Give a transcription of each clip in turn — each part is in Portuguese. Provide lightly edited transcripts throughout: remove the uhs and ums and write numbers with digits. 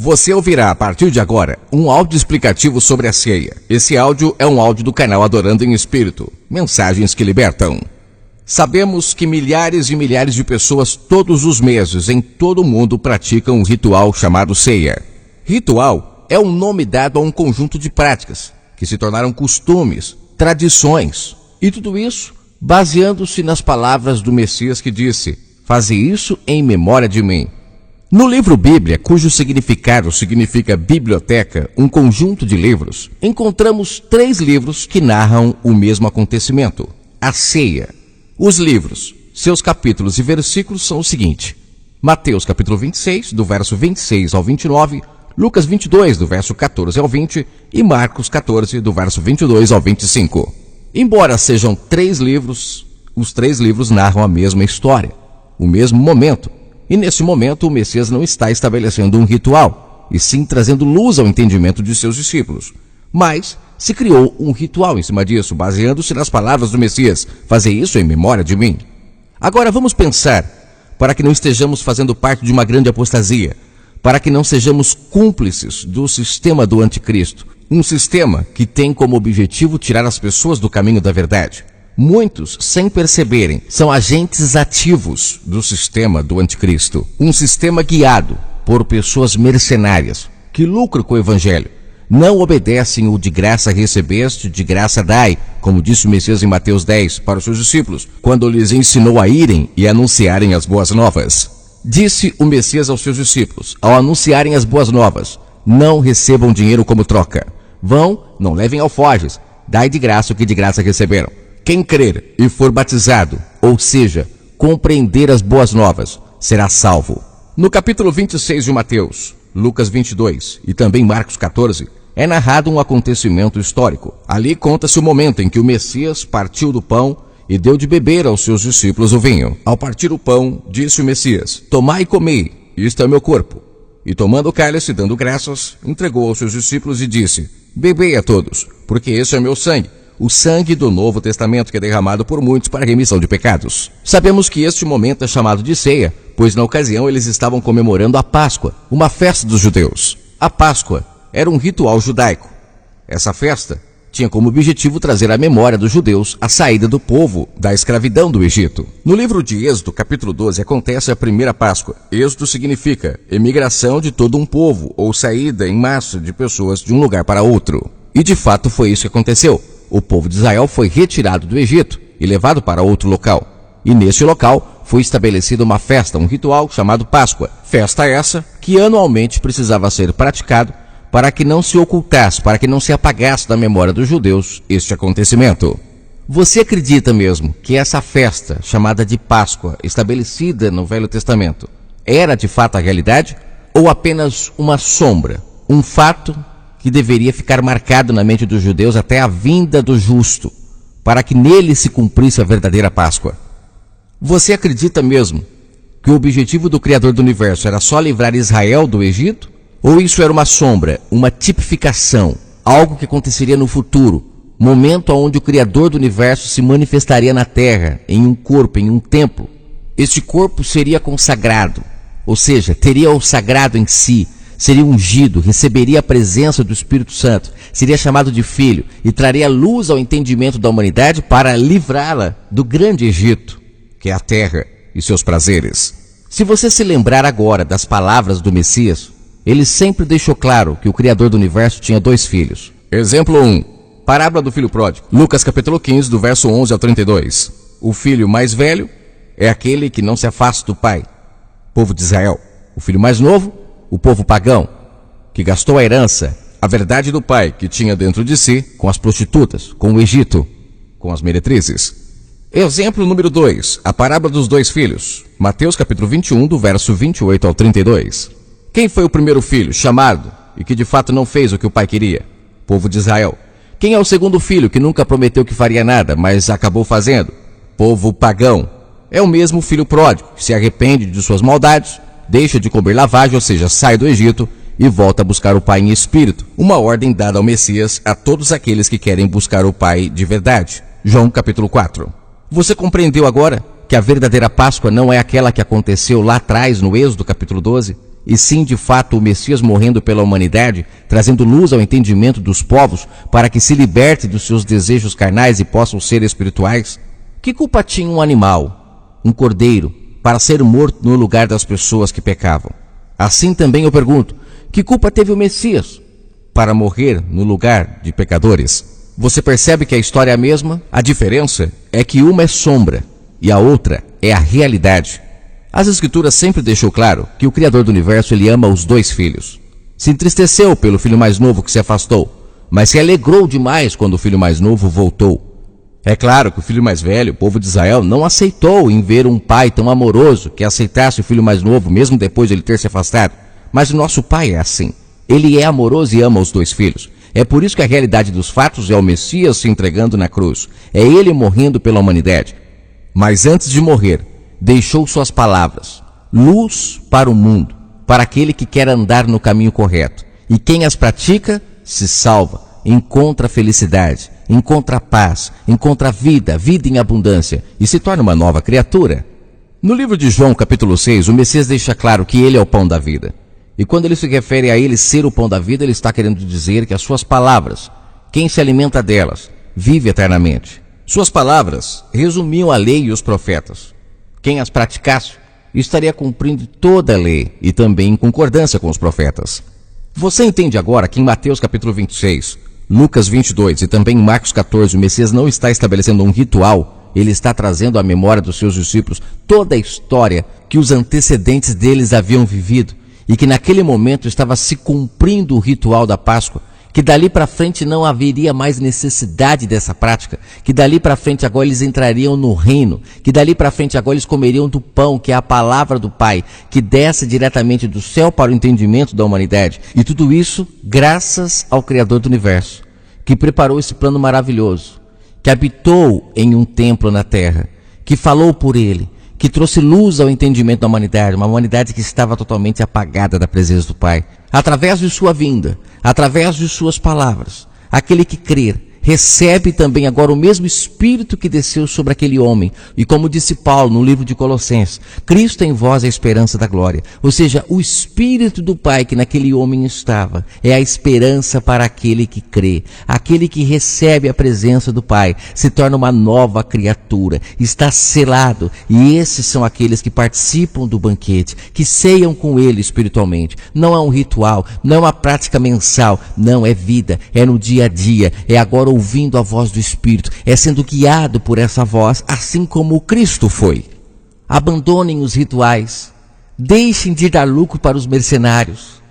Você ouvirá a partir de agora um áudio explicativo sobre a ceia. Esse áudio é um áudio do canal Adorando em Espírito. Mensagens que libertam. Sabemos que milhares e milhares de pessoas todos os meses em todo o mundo praticam um ritual chamado ceia. Ritual é um nome dado a um conjunto de práticas que se tornaram costumes, tradições. E tudo isso baseando-se nas palavras do Messias que disse: "Faze isso em memória de mim." No livro Bíblia, cujo significado significa biblioteca, um conjunto de livros, encontramos 3 livros que narram o mesmo acontecimento, a ceia. Os livros, seus capítulos e versículos são o seguinte: Mateus capítulo 26, do verso 26 ao 29, Lucas 22, do verso 14 ao 20 e Marcos 14, do verso 22 ao 25. Embora sejam 3 livros, os 3 livros narram a mesma história, o mesmo momento. E nesse momento o Messias não está estabelecendo um ritual, e sim trazendo luz ao entendimento de seus discípulos. Mas se criou um ritual em cima disso, baseando-se nas palavras do Messias: "Fazer isso em memória de mim." Agora vamos pensar, para que não estejamos fazendo parte de uma grande apostasia, para que não sejamos cúmplices do sistema do anticristo, um sistema que tem como objetivo tirar as pessoas do caminho da verdade. Muitos, sem perceberem, são agentes ativos do sistema do anticristo. Um sistema guiado por pessoas mercenárias, que lucram com o evangelho. Não obedecem o "de graça recebeste, de graça dai", como disse o Messias em Mateus 10 para os seus discípulos, quando lhes ensinou a irem e anunciarem as boas novas. Disse o Messias aos seus discípulos, ao anunciarem as boas novas: "Não recebam dinheiro como troca. Vão, não levem alforjes, dai de graça o que de graça receberam. Quem crer e for batizado, ou seja, compreender as boas novas, será salvo." No capítulo 26 de Mateus, Lucas 22 e também Marcos 14, é narrado um acontecimento histórico. Ali conta-se o momento em que o Messias partiu do pão e deu de beber aos seus discípulos o vinho. Ao partir o pão, disse o Messias: "Tomai e comei, isto é meu corpo." E tomando o cálice, dando graças, entregou aos seus discípulos e disse: "Bebei a todos, porque esse é meu sangue, o sangue do Novo Testamento, que é derramado por muitos para a remissão de pecados." Sabemos que este momento é chamado de ceia, pois na ocasião eles estavam comemorando a Páscoa, uma festa dos judeus. A Páscoa era um ritual judaico. Essa festa tinha como objetivo trazer à memória dos judeus a saída do povo da escravidão do Egito. No livro de Êxodo, capítulo 12, acontece a primeira Páscoa. Êxodo significa emigração de todo um povo, ou saída em massa de pessoas de um lugar para outro. E de fato foi isso que aconteceu. O povo de Israel foi retirado do Egito e levado para outro local. E neste local foi estabelecida uma festa, um ritual chamado Páscoa. Festa essa que anualmente precisava ser praticado para que não se ocultasse, para que não se apagasse da memória dos judeus este acontecimento. Você acredita mesmo que essa festa, chamada de Páscoa, estabelecida no Velho Testamento, era de fato a realidade? Ou apenas uma sombra, um fato que deveria ficar marcado na mente dos judeus até a vinda do justo, para que nele se cumprisse a verdadeira Páscoa? Você acredita mesmo que o objetivo do Criador do Universo era só livrar Israel do Egito? Ou isso era uma sombra, uma tipificação, algo que aconteceria no futuro, momento onde o Criador do Universo se manifestaria na Terra, em um corpo, em um templo? Este corpo seria consagrado, ou seja, teria o sagrado em si, seria ungido, receberia a presença do Espírito Santo, seria chamado de filho e traria luz ao entendimento da humanidade para livrá-la do grande Egito, que é a terra e seus prazeres. Se você se lembrar agora das palavras do Messias, ele sempre deixou claro que o Criador do Universo tinha 2 filhos. Exemplo 1, parábola do filho pródigo. Lucas capítulo 15, do verso 11 ao 32. O filho mais velho é aquele que não se afasta do pai, povo de Israel. O filho mais novo, o povo pagão, que gastou a herança, a verdade do pai que tinha dentro de si, com as prostitutas, com o Egito, com as meretrizes. Exemplo número 2, a parábola dos 2 filhos. Mateus capítulo 21, do verso 28 ao 32. Quem foi o primeiro filho, chamado, e que de fato não fez o que o pai queria? Povo de Israel. Quem é o segundo filho, que nunca prometeu que faria nada, mas acabou fazendo? Povo pagão. É o mesmo filho pródigo, que se arrepende de suas maldades, deixa de comer lavagem, ou seja, sai do Egito e volta a buscar o Pai em espírito. Uma ordem dada ao Messias a todos aqueles que querem buscar o Pai de verdade. João capítulo 4. Você compreendeu agora que a verdadeira Páscoa não é aquela que aconteceu lá atrás no Êxodo capítulo 12? e sim de fato o Messias morrendo pela humanidade, trazendo luz ao entendimento dos povos para que se liberte dos seus desejos carnais e possam ser espirituais? Que culpa tinha um animal, um cordeiro, para ser morto no lugar das pessoas que pecavam? Assim também eu pergunto, que culpa teve o Messias para morrer no lugar de pecadores? Você percebe que a história é a mesma? A diferença é que uma é sombra e a outra é a realidade. As Escrituras sempre deixou claro que o Criador do Universo, ele ama os dois filhos. Se entristeceu pelo filho mais novo que se afastou, mas se alegrou demais quando o filho mais novo voltou. É claro que o filho mais velho, o povo de Israel, não aceitou em ver um pai tão amoroso que aceitasse o filho mais novo, mesmo depois de ele ter se afastado. Mas o nosso pai é assim. Ele é amoroso e ama os dois filhos. É por isso que a realidade dos fatos é o Messias se entregando na cruz. É ele morrendo pela humanidade. Mas antes de morrer, deixou suas palavras, luz para o mundo, para aquele que quer andar no caminho correto. E quem as pratica, se salva, encontra felicidade, encontra paz, encontra vida, vida em abundância e se torna uma nova criatura. No livro de João, capítulo 6, o Messias deixa claro que ele é o pão da vida. E quando ele se refere a ele ser o pão da vida, ele está querendo dizer que as suas palavras, quem se alimenta delas, vive eternamente. Suas palavras resumiam a lei e os profetas. Quem as praticasse, estaria cumprindo toda a lei e também em concordância com os profetas. Você entende agora que em Mateus capítulo 26, Lucas 22 e também em Marcos 14, o Messias não está estabelecendo um ritual, ele está trazendo à memória dos seus discípulos toda a história que os antecedentes deles haviam vivido e que naquele momento estava se cumprindo o ritual da Páscoa, que dali para frente não haveria mais necessidade dessa prática, que dali para frente agora eles entrariam no reino, que dali para frente agora eles comeriam do pão, que é a palavra do Pai, que desce diretamente do céu para o entendimento da humanidade. E tudo isso graças ao Criador do Universo, que preparou esse plano maravilhoso, que habitou em um templo na terra, que falou por ele, que trouxe luz ao entendimento da humanidade, uma humanidade que estava totalmente apagada da presença do Pai. Através de sua vinda, através de suas palavras, aquele que crer, recebe também agora o mesmo Espírito que desceu sobre aquele homem. E como disse Paulo no livro de Colossenses, Cristo em vós é a esperança da glória. Ou seja, o Espírito do Pai que naquele homem estava, é a esperança para aquele que crê. Aquele que recebe a presença do Pai, se torna uma nova criatura, está selado. E esses são aqueles que participam do banquete, que ceiam com ele espiritualmente. Não é um ritual, não é uma prática mensal, não, é vida, é no dia a dia, é agora ouvindo a voz do Espírito, é sendo guiado por essa voz, assim como o Cristo foi. Abandonem os rituais, deixem de dar lucro para os mercenários.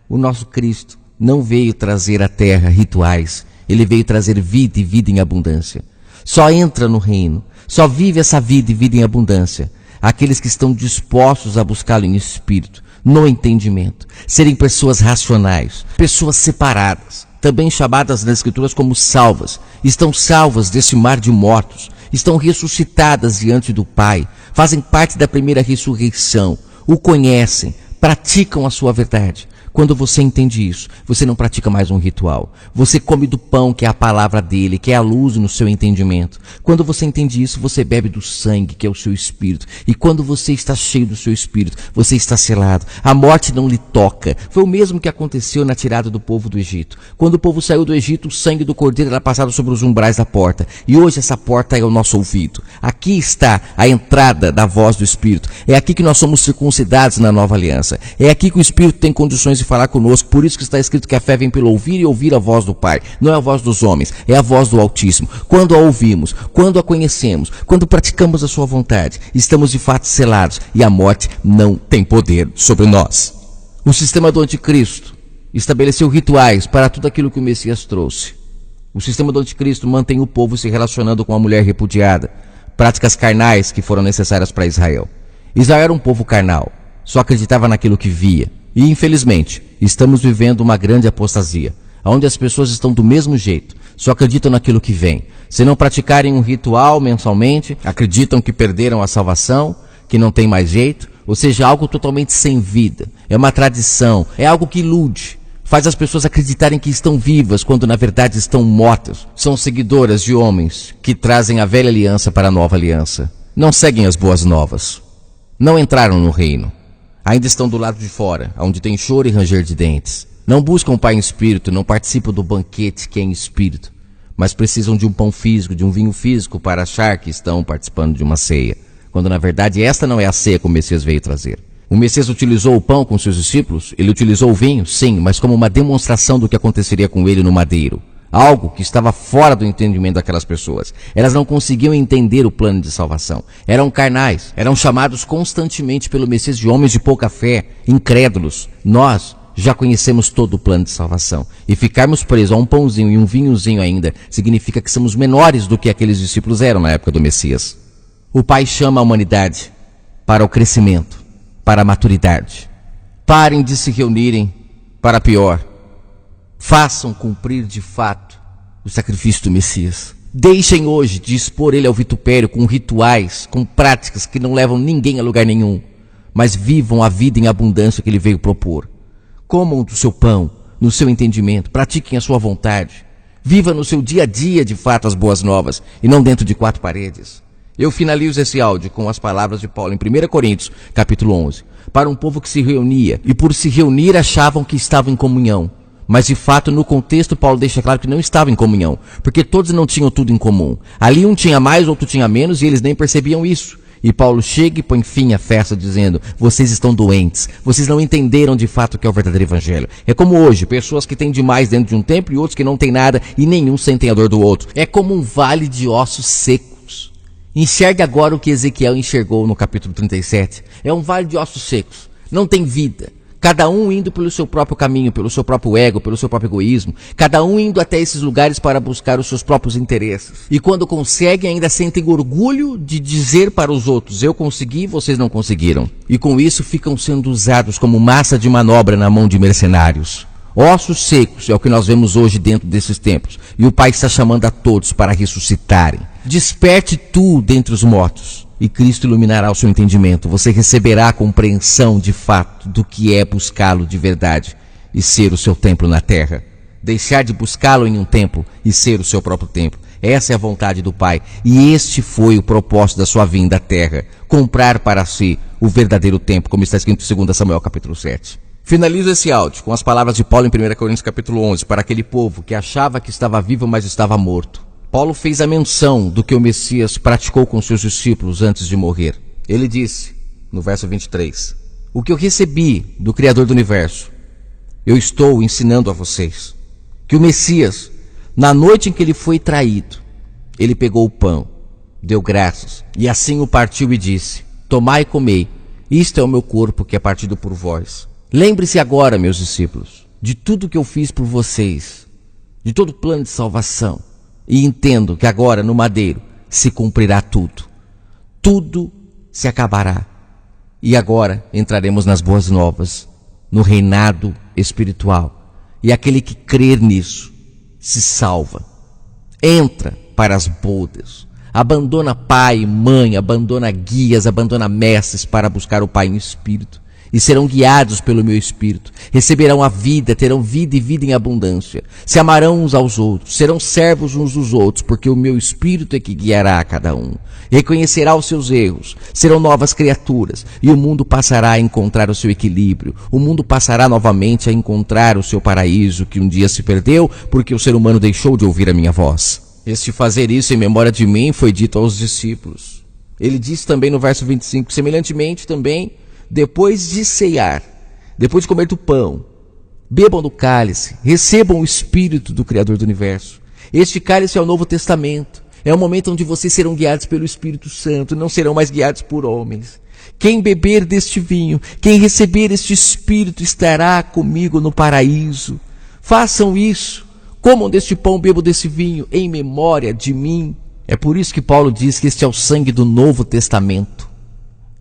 O nosso Cristo não veio trazer à terra rituais, ele veio trazer vida e vida em abundância. Só entra no reino, só vive essa vida e vida em abundância aqueles que estão dispostos a buscá-lo em espírito, no entendimento, serem pessoas racionais, pessoas separadas, também chamadas nas Escrituras como salvas, estão salvas desse mar de mortos, estão ressuscitadas diante do Pai, fazem parte da primeira ressurreição, o conhecem, praticam a sua verdade. Quando você entende isso, você não pratica mais um ritual. Você come do pão que é a palavra dele, que é a luz no seu entendimento. Quando você entende isso, você bebe do sangue, que é o seu espírito. E quando você está cheio do seu espírito, você está selado. A morte não lhe toca. Foi o mesmo que aconteceu na tirada do povo do Egito. Quando o povo saiu do Egito, o sangue do cordeiro era passado sobre os umbrais da porta. E hoje essa porta é o nosso ouvido. Aqui está a entrada da voz do Espírito. É aqui que nós somos circuncidados na nova aliança. É aqui que o Espírito tem condições de falar conosco, por isso que está escrito que a fé vem pelo ouvir e ouvir a voz do Pai. Não é a voz dos homens, é a voz do Altíssimo. Quando a ouvimos, quando a conhecemos, quando praticamos a sua vontade, estamos de fato selados e a morte não tem poder sobre nós. O sistema do anticristo estabeleceu rituais para tudo aquilo que o Messias trouxe. O sistema do anticristo mantém o povo se relacionando com a mulher repudiada, práticas carnais que foram necessárias para Israel. Israel era um povo carnal, só acreditava naquilo que via. E, infelizmente, estamos vivendo uma grande apostasia, onde as pessoas estão do mesmo jeito, só acreditam naquilo que vem. Se não praticarem um ritual mensalmente, acreditam que perderam a salvação, que não tem mais jeito, ou seja, algo totalmente sem vida. É uma tradição, é algo que ilude, faz as pessoas acreditarem que estão vivas, quando na verdade estão mortas. São seguidoras de homens que trazem a velha aliança para a nova aliança. Não seguem as boas novas. Não entraram no reino. Ainda estão do lado de fora, onde tem choro e ranger de dentes. Não buscam o Pai em espírito, não participam do banquete que é em espírito, mas precisam de um pão físico, de um vinho físico para achar que estão participando de uma ceia, quando na verdade esta não é a ceia que o Messias veio trazer. O Messias utilizou o pão com seus discípulos, ele utilizou o vinho, sim, mas como uma demonstração do que aconteceria com ele no madeiro. Algo que estava fora do entendimento daquelas pessoas. Elas não conseguiam entender o plano de salvação. Eram carnais, eram chamados constantemente pelo Messias de homens de pouca fé, incrédulos. Nós já conhecemos todo o plano de salvação. E ficarmos presos a um pãozinho e um vinhozinho ainda, significa que somos menores do que aqueles discípulos eram na época do Messias. O Pai chama a humanidade para o crescimento, para a maturidade. Parem de se reunirem para pior. Façam cumprir de fato o sacrifício do Messias. Deixem hoje de expor ele ao vitupério com rituais, com práticas que não levam ninguém a lugar nenhum, mas vivam a vida em abundância que ele veio propor. Comam do seu pão, no seu entendimento, pratiquem a sua vontade. Viva no seu dia a dia de fato as boas novas e não dentro de 4 paredes. Eu finalizo esse áudio com as palavras de Paulo em 1 Coríntios, capítulo 11, para um povo que se reunia e por se reunir achavam que estavam em comunhão. Mas de fato no contexto Paulo deixa claro que não estava em comunhão, porque todos não tinham tudo em comum. Ali um tinha mais, outro tinha menos e eles nem percebiam isso. E Paulo chega e põe fim à festa dizendo, vocês estão doentes, vocês não entenderam de fato o que é o verdadeiro evangelho. É como hoje, pessoas que têm demais dentro de um templo e outros que não têm nada e nenhum sentem a dor do outro. É como um vale de ossos secos. Enxergue agora o que Ezequiel enxergou no capítulo 37. É um vale de ossos secos, não tem vida. Cada um indo pelo seu próprio caminho, pelo seu próprio ego, pelo seu próprio egoísmo. Cada um indo até esses lugares para buscar os seus próprios interesses. E quando conseguem, ainda sentem orgulho de dizer para os outros, eu consegui, vocês não conseguiram. E com isso ficam sendo usados como massa de manobra na mão de mercenários. Ossos secos é o que nós vemos hoje dentro desses templos. E o Pai está chamando a todos para ressuscitarem. Desperte tu dentre os mortos. E Cristo iluminará o seu entendimento. Você receberá a compreensão de fato do que é buscá-lo de verdade e ser o seu templo na terra. Deixar de buscá-lo em um templo e ser o seu próprio templo. Essa é a vontade do Pai. E este foi o propósito da sua vinda à terra. Comprar para si o verdadeiro templo, como está escrito em 2 Samuel capítulo 7. Finalizo esse áudio com as palavras de Paulo em 1 Coríntios capítulo 11 para aquele povo que achava que estava vivo, mas estava morto. Paulo fez a menção do que o Messias praticou com seus discípulos antes de morrer. Ele disse, no verso 23, o que eu recebi do Criador do Universo, eu estou ensinando a vocês. Que o Messias, na noite em que ele foi traído, ele pegou o pão, deu graças, e assim o partiu e disse, tomai e comei, isto é o meu corpo que é partido por vós. Lembre-se agora, meus discípulos, de tudo que eu fiz por vocês, de todo o plano de salvação. E entendo que agora no madeiro se cumprirá tudo. Tudo se acabará. E agora entraremos nas boas novas, no reinado espiritual. E aquele que crer nisso se salva. Entra para as bodas. Abandona pai, mãe, abandona guias, abandona mestres para buscar o Pai em espírito. E serão guiados pelo meu Espírito, receberão a vida, terão vida e vida em abundância, se amarão uns aos outros, serão servos uns dos outros, porque o meu Espírito é que guiará a cada um, reconhecerá os seus erros, serão novas criaturas, e o mundo passará a encontrar o seu equilíbrio, o mundo passará novamente a encontrar o seu paraíso, que um dia se perdeu, porque o ser humano deixou de ouvir a minha voz. Este fazer isso em memória de mim foi dito aos discípulos. Ele disse também no verso 25, semelhantemente também, depois de ceiar, depois de comer do pão, bebam do cálice, recebam o Espírito do Criador do Universo. Este cálice é o Novo Testamento. É o momento onde vocês serão guiados pelo Espírito Santo, não serão mais guiados por homens. Quem beber deste vinho, quem receber este Espírito estará comigo no paraíso. Façam isso, comam deste pão, bebam desse vinho, em memória de mim. É por isso que Paulo diz que este é o sangue do Novo Testamento.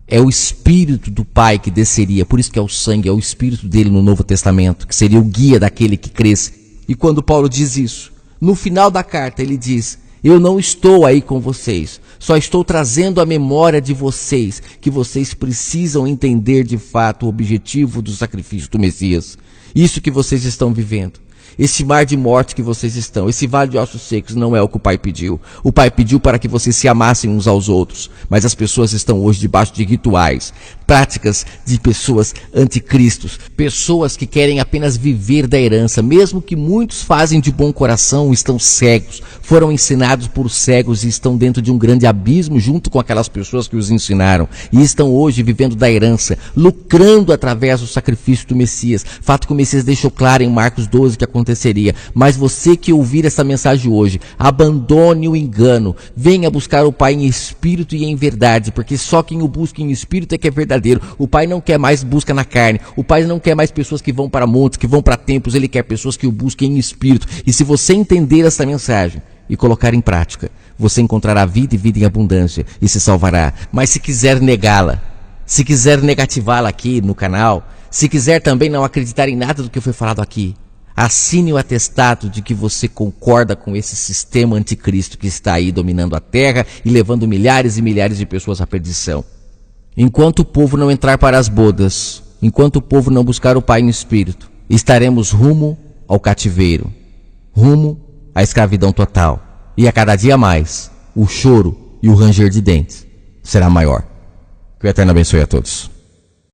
É o Espírito do Pai que desceria, por isso que é o sangue, é o Espírito dele no Novo Testamento, que seria o guia daquele que cresce. E quando Paulo diz isso, no final da carta ele diz, eu não estou aí com vocês, só estou trazendo a memória de vocês, que vocês precisam entender de fato o objetivo do sacrifício do Messias. Isso que vocês estão vivendo. Esse mar de morte que vocês estão, esse vale de ossos secos não é o que o Pai pediu. O Pai pediu para que vocês se amassem uns aos outros. Mas as pessoas estão hoje debaixo de rituais, práticas de pessoas anticristos, pessoas que querem apenas viver da herança, mesmo que muitos fazem de bom coração, estão cegos, foram ensinados por cegos e estão dentro de um grande abismo junto com aquelas pessoas que os ensinaram. E estão hoje vivendo da herança, lucrando através do sacrifício do Messias. Fato que o Messias deixou claro em Marcos 12 que aconteceria. Mas você que ouvir essa mensagem hoje, abandone o engano, venha buscar o Pai em espírito e em verdade, porque só quem o busca em espírito é que é verdadeiro. O Pai não quer mais busca na carne, o Pai não quer mais pessoas que vão para montes, que vão para templos, Ele quer pessoas que o busquem em espírito. E se você entender essa mensagem e colocar em prática, você encontrará vida e vida em abundância e se salvará. Mas se quiser negá-la, se quiser negativá-la aqui no canal, se quiser também não acreditar em nada do que foi falado aqui, assine o atestado de que você concorda com esse sistema anticristo que está aí dominando a terra e levando milhares e milhares de pessoas à perdição. Enquanto o povo não entrar para as bodas, enquanto o povo não buscar o Pai em espírito, estaremos rumo ao cativeiro, rumo à escravidão total. E a cada dia mais, o choro e o ranger de dentes será maior. Que o Eterno abençoe a todos.